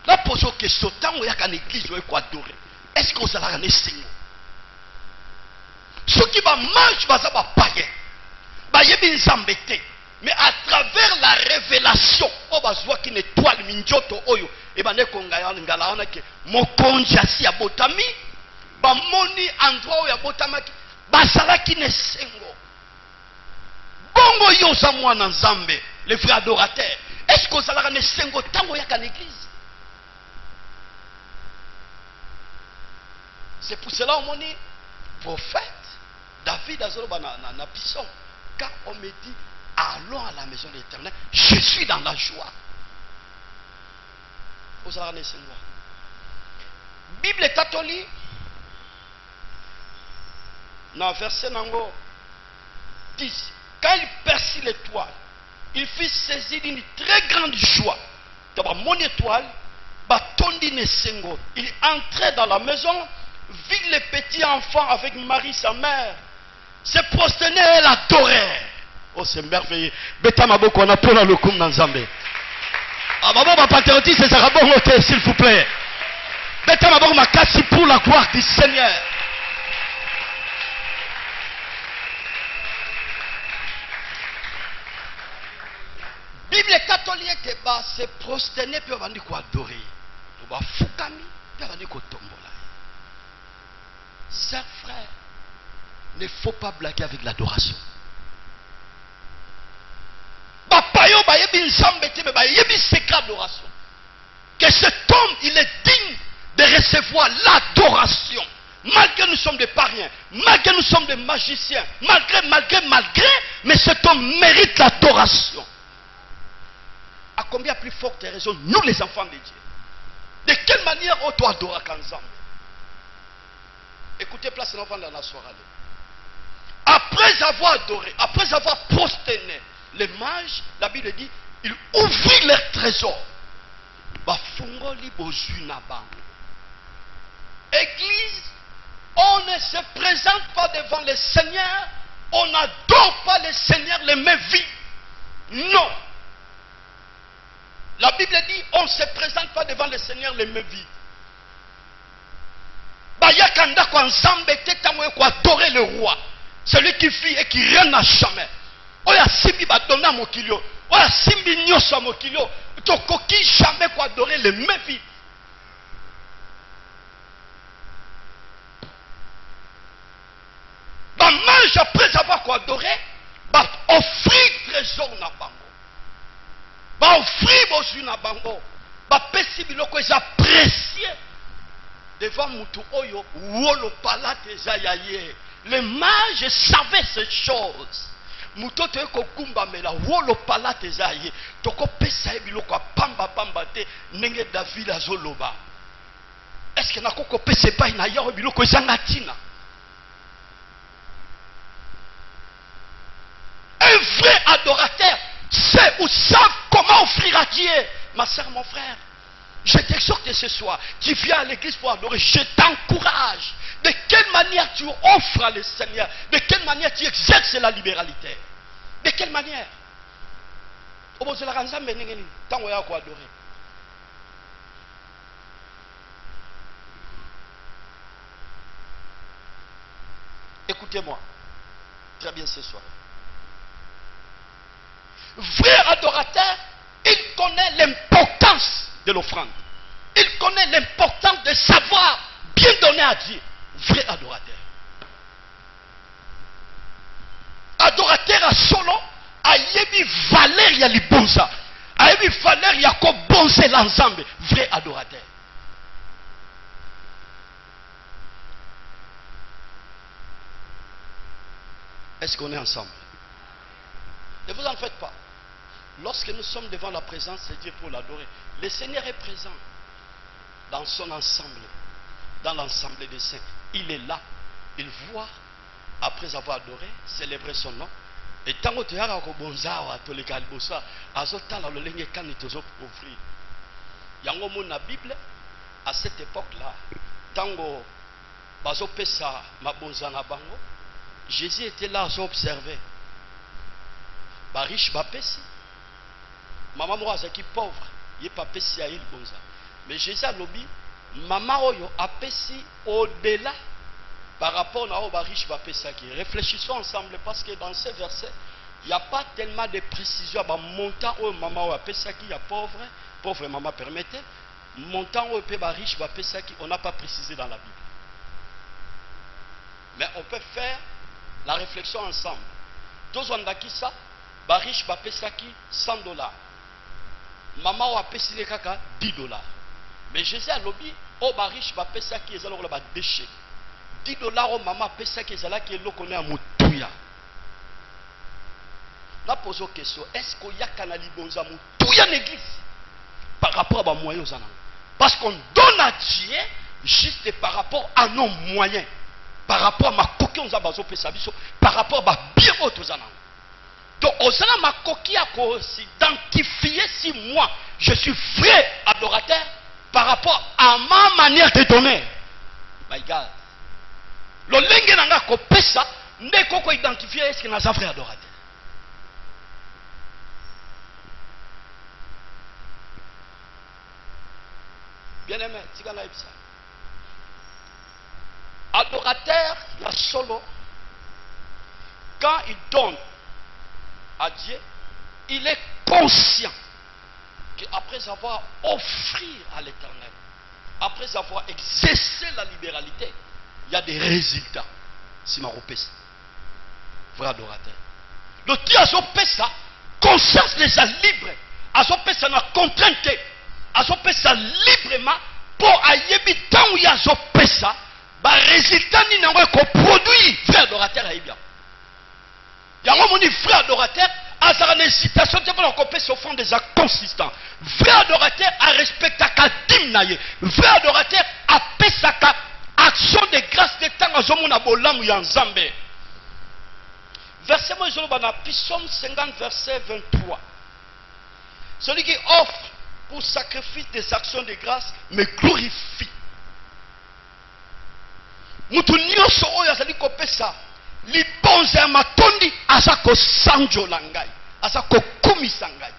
La pose aux questions, tant qu'il y a une église où il faut adorer, est-ce qu'on s'en a un Seigneur? Ceux qui mangent, ils vont payer. Ils vont s'embêter. Mais à travers la révélation, on va voir qu'une étoile minjoto oyo, et ben ngala ke mokonzi asi ya botami, ba moni endroit où ya botamaki, basala ki ne sengo. Bongo yo za mwana nzambe, les frères adorateurs. Est-ce que ça a sengo tango ya kan église? C'est pour cela on dit prophète David azoloba na pison. Quand on me dit allons à la maison de l'Éternel, je suis dans la joie. Vous avez sengo. Bible catholique dans verset nango 10, quand il perçut l'étoile, il fut saisi d'une très grande joie. D'abord, mon étoile, il entrait dans la maison, vit les petits enfants avec Marie, sa mère, se prosternait et l'adorait. Oh, c'est merveilleux. Beta maboko, on a pour le kum dans Zambé. Ah, maman, ma patriotisme, c'est ça, bon, s'il vous plaît. Beta maboko, ma casse pour la gloire du Seigneur. Bible catholique va se prosterner puis on va dire quoi adorer. On va fukami puis on va dire quoi tombola. Chers frères, ne faut pas blaguer avec l'adoration. Bapayo ba yebi nzambete me ba yebi secret d'adoration. Que cet homme il est digne de recevoir l'adoration. Malgré nous sommes des pariens, malgré nous sommes des magiciens, malgré, mais cet homme mérite l'adoration. À combien plus forte raison, nous les enfants de Dieu? De quelle manière on doit adorer ensemble? Écoutez, place l'enfant dans la soirée. Après avoir adoré, après avoir prosterné, les mages, la Bible dit, ils ouvrirent leurs trésors. Église, on ne se présente pas devant le Seigneur, on n'adore pas le Seigneur les mains vides. Non. La Bible dit, on ne se présente pas devant le Seigneur les mains vides. Bayakanda kwa nzambe tetamwe kwa adorer le roi, celui qui vit et qui règne à jamais. Oya simbi badona mokilio, oya simbi nyoso mokilio, tokoki jamais kwa adorer les mains vides. Mange après avoir quoi adoré, va offrir trésor na bango. Va offrir bosu na bango. Va pesi biloko est apprécié devant mutu oyo wolo palate zayaye. Les mages savaient ces choses. mutoto eko kumba mela wolo palate zaye toko pesa biloko pamba pamba te ndenge David azoloba. Est-ce que nakoko pesa pa ina ya biloko ezanga tina? Un vrai adorateur sait ou savent comment offrir à Dieu. Ma soeur, mon frère, je t'exhorte ce soir. Tu viens à l'église pour adorer. Je t'encourage. De quelle manière tu offres à le Seigneur? De quelle manière tu exerces la libéralité? De quelle manière? Écoutez-moi très bien ce soir. Vrai adorateur, il connaît l'importance de l'offrande. Il connaît l'importance de savoir bien donner à Dieu. Vrai adorateur. Adorateur à solo, a yebi valeur ya libonza. A yebi valeur ya ko bonze l'ensemble. Vrai adorateur. Est-ce qu'on est ensemble? Ne vous en faites pas. Lorsque nous sommes devant la présence de Dieu pour l'adorer, le Seigneur est présent dans son ensemble, dans l'ensemble des saints. Il est là, il voit, après avoir adoré, célébrer son nom. Et tant que tu as offrir, la Bible, à cette époque-là, tant que Jésus était là à observer. Ba riche ba pesi. Maman moi qui pauvre, il pas pesi à il bonza. Mais Jésus a lobby, maman oyo a pesi au-delà par rapport à ba riche ba pesi qui. Réfléchissons ensemble parce que dans ces versets, il n'y a pas tellement de précision à montant au maman a pesi qui il y a pauvre maman permettez, montant au pe ba riche ba pesi qui on n'a pas précisé dans la Bible. Mais on peut faire la réflexion ensemble. Tous on a qui ça? Barish ba pesaki $100. Maman a pesé kaka $10. Mais Jésus a lobby au barish ba pesaki ezalo ba déchet. $10 au maman pesaki ezala qui est lo connaît à mutuya. La pose question, est-ce qu'il y a kanali bonza mutuya l'église par rapport à nos moyens? Parce qu'on donne à Dieu juste par rapport à nos moyens. Par rapport à ma coquille on a bazo pesabiso par rapport à bien autres anans. Donc, osana ma coquille à s'identifier si moi je suis vrai adorateur par rapport à ma manière de donner. My God. Le lingue n'a pas pesa, n'est qu'on identifier est-ce qu'il a un vrai adorateur. Bien aimé, tu as ça. Adorateur, la solo, quand il donne à Dieu, il est conscient qu'après avoir offert à l'Éternel, après avoir exercé la libéralité, il y a des résultats. Si ma repèse, vrai adorateur. Le Dieu a son pesa, conscience les a libres, a son pesa n'a contrainte, a son pesa librement pour ayebi tant où il y a son pesa, bah résultat ni n'a pas produit vrai adorateur à bien. Il y a un moment vrai adorateur, à sa hésitation, tu peux l'occuper sur fond des actes consistants. Vrai adorateur a respecté la dîme. Vrai adorateur a fait sa action de grâce de temps à Zomona Bolam ou Yanzambe. Verset moi, Psaume 50, verset 23. Celui qui offre pour sacrifice des actions de grâce me glorifie. Mutu nyoso oyo azali kopesa libonza matondi azako sanjo langai azako kumisa ngai.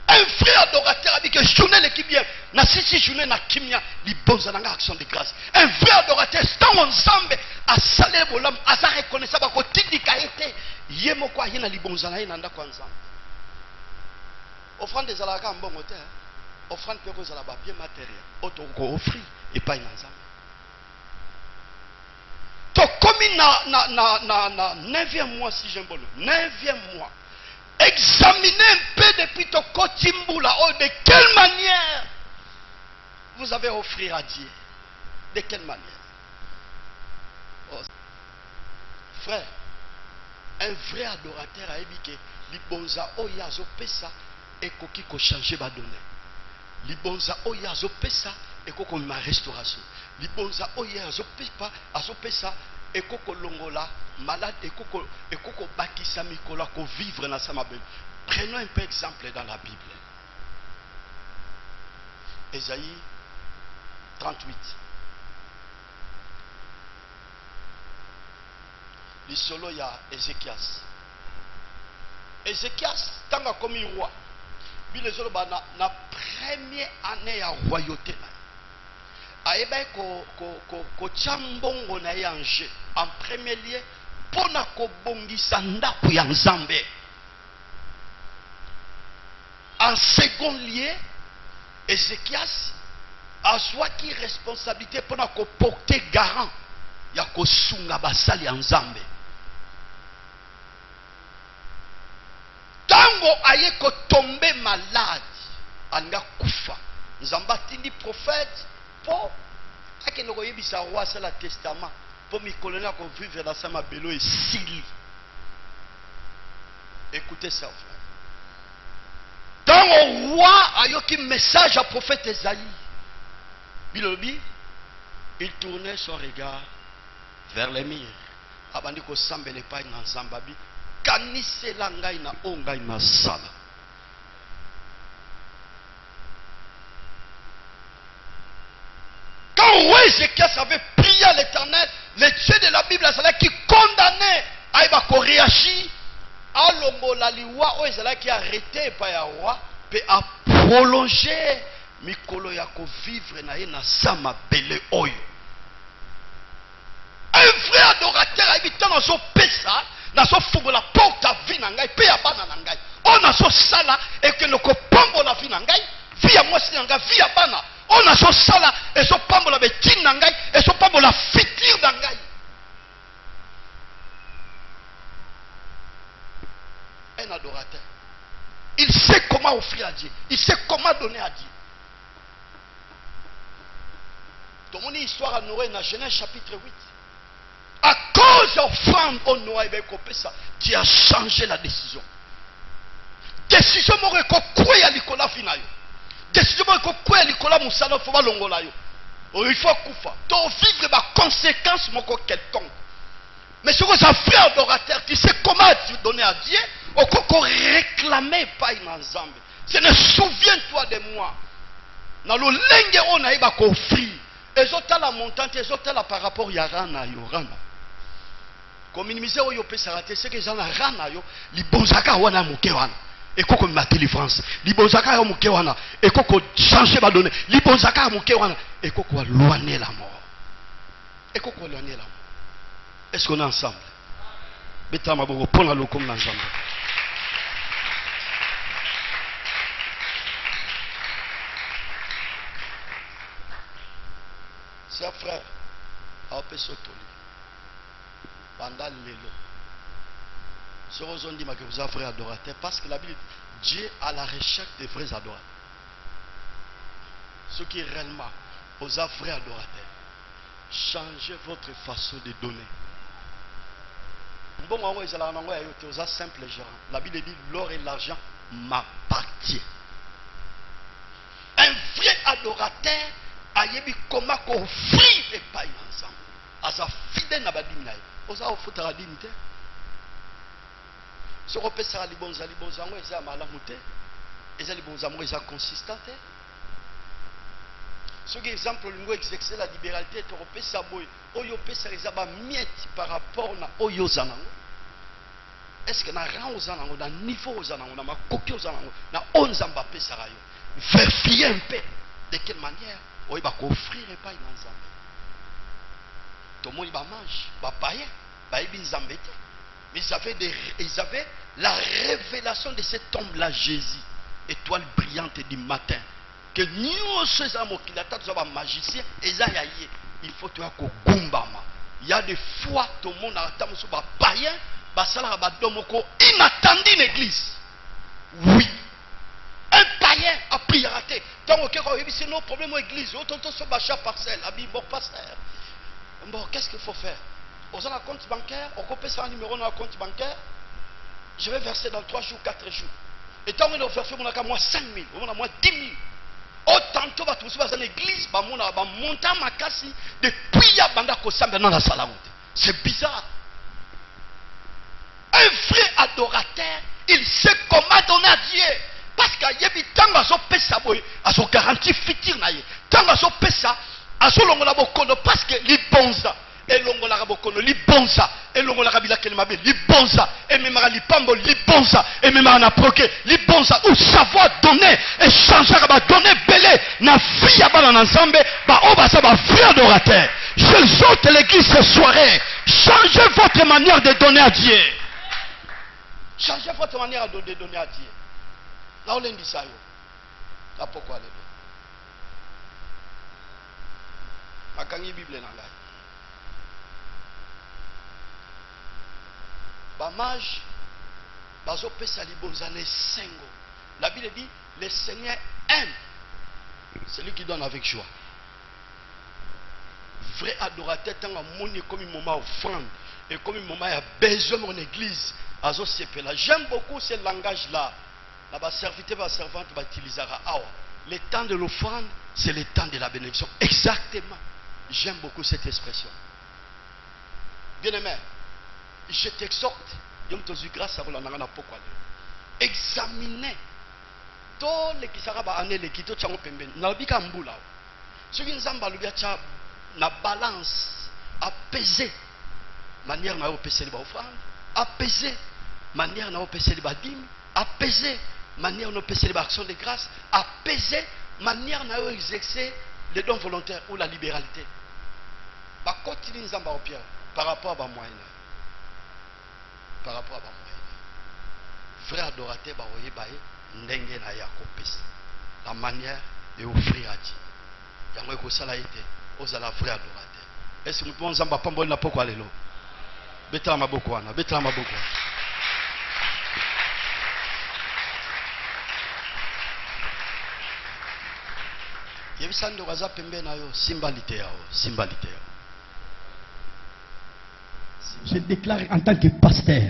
Un vrai adorateur a dit que journée l'équipe bien na sisi journée na kimia libonza nanga action de grâce. Un vrai adorateur stand ensemble a salé bolam asa reconnaître ba ko tindika ete yemo kwa yena libonza na yena ndako ensemble. Offrande des alaka mbongo te. Offrande pe ko zala ba bien matériel. Auto ko offrir et pas ensemble. To comme na 9e mois si j'aime bon 9e mois examinez un peu depuis ton kotimbula de quelle manière vous avez offert à Dieu, de quelle manière. Oh. Frère, Un vrai adorateur a dit que libonza oya zo pesa ekoki ko changer ba donner. Libonza oya zo pesa ekoko ma restauration. Libonza oya zo pesa ekoko longola malade ekoko bakisa mikola ko vivre na sama belle. Prenons un peu exemple dans la Bible. Ésaïe 38. Le solo ya Ézéchias. Ézéchias tanga comme roi. Bi le solo ba na première année ya royauté na. Aeba ko chambongo na yanje en premier lieu pona ko bongisa ndaku ya Nzambe. En second lieu, Ézéchias a qui responsabilité pour nous porter garant ya kosunga basali ya Nzambe. Tango aye ko tomber malade, anga kufa. Nzamba tindi prophète pour akeno ko yebisa roi c'est le testament pour mi colonel ko vivre dans sa mabelo et sili. Écoutez ça frère. Dans le roi a eu un message à prophète Esaïe. Il tournait son regard vers les murs. Abandi ko sambele pa na Zambabi. Kanise la ngai na ongai na sala. Quand roi Ézéchias avait prié à l'Éternel, les dieux de la Bible qui condamnaient Aïba Koréachi, alongo la liwa o ezala ki arrêté pa ya roi pe a prolonger mikolo ya ko vivre na ye na sama belé oyo. Un vrai adorateur a habité dans son pesa na so fugo la porte à vie na ngai pe ya bana na ngai on a so sala et que le ko pombo la vie na ngai vie ya mwasi na ngai vie ya bana on a so sala et so pombo la betine na ngai et so pombo la futur na ngai. Un adorateur. Il sait comment offrir à Dieu. Il sait comment donner à Dieu. Dans mon histoire à Noé, dans Genèse chapitre 8, à cause d'offrande au Noé, Dieu a changé la décision. Décision m'a quoi à Nicolas Finayo. Décision m'a quoi à Nicolas Moussala Foba Longolayo. Il faut koufa. Donc vivre ma conséquence mon quelconque. Mais ce que ça fait adorateur qui sait comment donner à Dieu, au qu'on réclamait pas une Nzambe. Ce ne souviens-toi de moi. Dans le linge on a eu à offrir. Et j'entends la montante, et j'entends par rapport à Yarana Yorana. Comme minimiser au yopé s'arrêter, c'est que les gens ont rana yo, les bonzaka wana mukewana. Et qu'on m'a délivrance. Les bonzaka mukewana. Et qu'on change ma données. Les bonzaka mukewana. Et qu'on loigner la mort. Et qu'on loigner la mort. Est-ce qu'on est ensemble? Betama bongo pona lokom na Nzambe. Chers frères, ape sotoli. Pendant l'élo. Ce que dit que vous êtes vrais adorateurs, parce que la Bible dit Dieu à la recherche des vrais adorateurs. Ce qui est réellement aux vrais adorateurs. Changez votre façon de donner. Bon, on est simple gérant. La Bible dit l'or et l'argent m'appartient. Un vrai adorateur a yebi comment offrir et pas ensemble. À sa fidèle na badim na. Oza ofuta la dignité. Ce qu'on peut faire les bons amours, ils ont malamouté. Ils ont les bons amours, ils ont consistante. Ce qui est exemple, le exercer la libéralité, tu repères ça, oyo pesa rezaba miette par rapport na oyo zanango. Est-ce que na rang zanango, na niveau zanango, na makoki zanango, na onzamba pesa rayo. Vérifier un peu de quelle manière oyo ba offrir pas une nzambe. Tout le monde ba mange, ba païen, ba ibi nzambe te. Mais ils avaient la révélation de cet homme-là, Jésus, étoile brillante du matin. Que nous, ces hommes qui sont magiciens, il faut que tu il y a des fois, tout le monde a un païen, inattendu l'église. Oui. Un païen a prié raté. Donc, c'est nos problèmes à l'église. Bon, qu'est-ce qu'il faut faire? On a un compte bancaire, on peut faire un numéro dans un compte bancaire. Je vais verser dans 3 jours, 4 jours. Et tant que je vais verser, on a moins 5 000, on a moins 10 000. Autant va tous dans l'église, on a monté ma casse depuis la bande dans la salle. C'est bizarre. Un vrai adorateur, il sait comment donner à Dieu. Parce qu'il y a des temps à son pesa, à son garantie future. Tant à son pesa, à son longue la bokono, parce que les bonza, et longue la bokono, les bonza, et longue la rabila kelmabe, les bonza, et même à l'ipambo, les bonza, et même à naproke, les bonza, ou savoir donner, et changer, donner belé, na fille à balan ensemble, on va savoir frère adorateur. Je saute l'église ce soirée, changez votre manière de donner à Dieu. Changez votre manière de donner à Dieu. Là, on dit ça. Là, pourquoi les deux? Quand il y a Bible, Bamage, Bazopé Salibonza, les Sengo. La Bible dit le Seigneur aime celui qui donne avec joie. Vrai adorateur, tant à mon comme un moment offrande et comme un moment il y a besoin de mon église. J'aime beaucoup ce langage-là. La serviteur, la servante va utiliser. Le temps de l'offrande, c'est le temps de la bénédiction. Exactement. J'aime beaucoup cette expression. Bien-aimé, je t'exhorte, grâce à vous, examinez tous les qui sont année les qui sont n'abika mbula. Ce qui nous a na balance apaiser manière na opérer les offrandes, apaiser manière na opérer les dîmes, apaiser manière na opérer les actions de grâce, apaiser manière na exercer les dons volontaires ou la libéralité. Ba continue nzamba au pierre par rapport à ba moyen. Par rapport à ba moyen. Frère adorateur ba oye ba ndenge na ya kopesa. La manière de offrir à Dieu. Yango ko sala été aux ala frère adorateur. Est-ce que nous pouvons nzamba pambo na poko alelo? Betala maboko wana, betala maboko. Yebisando kaza pembe na yo simbalite yao, simbalite yao. Je déclare en tant que pasteur,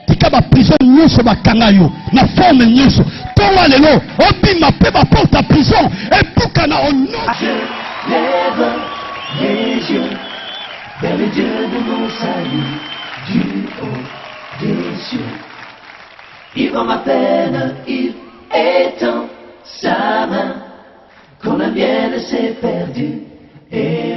tika ba prison nyonso bakangayo na forme nyonso. Towa lelo, obima pe ba porte à prison et bukana au nom. Je lève les yeux vers le Dieu de mon salut, du haut des cieux. Il voit ma peine, il étend sa main, quand la mienne s'est perdue et